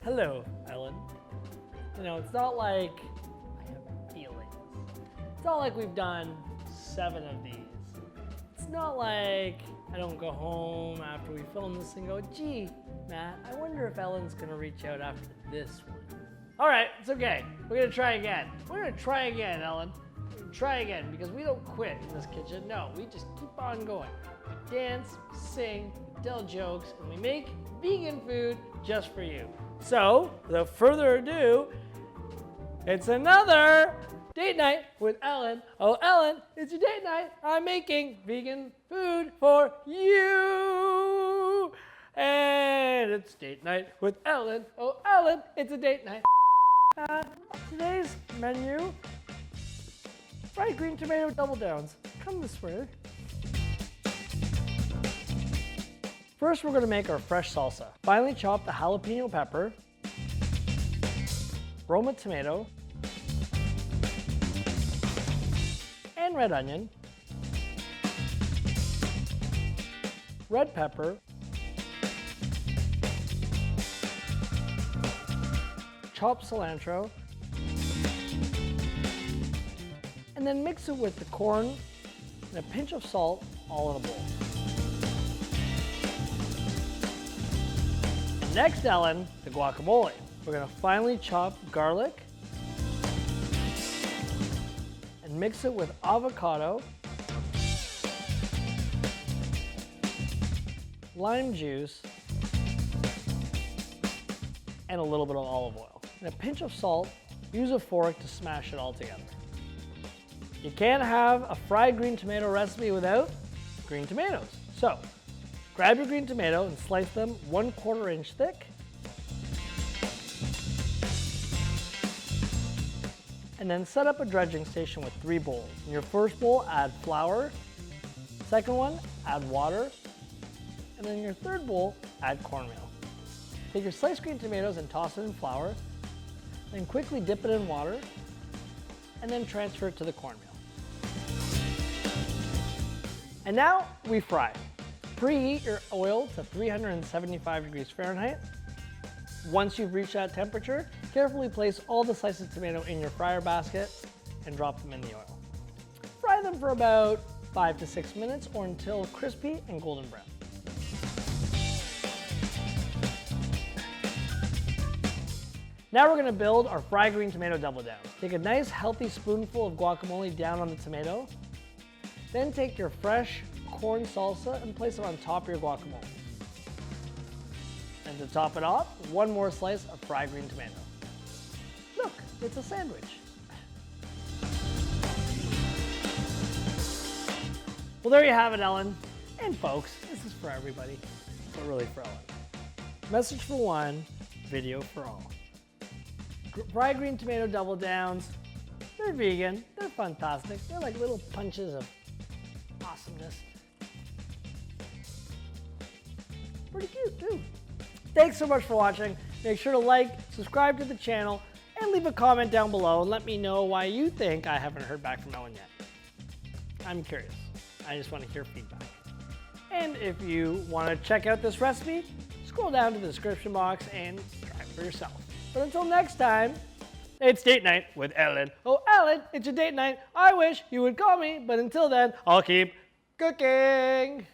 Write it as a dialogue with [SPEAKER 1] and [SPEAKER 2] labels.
[SPEAKER 1] Hello, Ellen. You know, it's not like I have feelings. It's not like we've done 7 of these. It's not like I don't go home after we film this and go, gee, Matt, I wonder if Ellen's gonna reach out after this one. All right, it's okay. We're gonna try again. We're gonna try again, Ellen. We're gonna try again because we don't quit in this kitchen. No, we just keep on going. We dance, we sing, we tell jokes, and we make vegan food just for you. So, without further ado, it's another date night with Ellen. Oh, Ellen, it's your date night. I'm making vegan food for you. And it's date night with Ellen. Oh, Ellen, it's a date night. Today's menu, fried green tomato double downs. Come this way. First, we're gonna make our fresh salsa. Finely chop the jalapeno pepper, ROMA tomato, and red onion, red pepper, chopped cilantro, and then mix it with the corn and a pinch of salt all in a bowl. Next, Ellen, the guacamole. We're gonna finely chop garlic and mix it with avocado, lime juice, and a little bit of olive oil. And a pinch of salt. Use a fork to smash it all together. You can't have a fried green tomato recipe without green tomatoes. So, grab your green tomato and slice them 1/4 inch thick. And then set up a dredging station with 3 bowls. In your first bowl, add flour. Second one, add water. And then in your third bowl, add cornmeal. Take your sliced green tomatoes and toss it in flour. Then quickly dip it in water. And then transfer it to the cornmeal. And now we fry. Preheat your oil to 375 degrees Fahrenheit. Once you've reached that temperature, carefully place all the slices of tomato in your fryer basket and drop them in the oil. Fry them for about 5 to 6 minutes or until crispy and golden brown. Now we're gonna build our fried green tomato double down. Take a nice healthy spoonful of guacamole down on the tomato. Then take your fresh corn salsa and place it on top of your guacamole. And to top it off, 1 more slice of fried green tomato. Look, it's a sandwich. Well, there you have it, Ellen. And folks, this is for everybody, but really for Ellen. Message for one, video for all. Fried green tomato double downs, they're vegan, they're fantastic. They're like little punches of awesomeness. Pretty cute too. Thanks so much for watching. Make sure to like, subscribe to the channel, and leave a comment down below and let me know why you think I haven't heard back from Ellen yet. I'm curious. I just want to hear feedback. And if you want to check out this recipe, scroll down to the description box and try it for yourself. But until next time, it's date night with Ellen. Oh, Ellen, it's your date night. I wish you would call me, but until then, I'll keep cooking.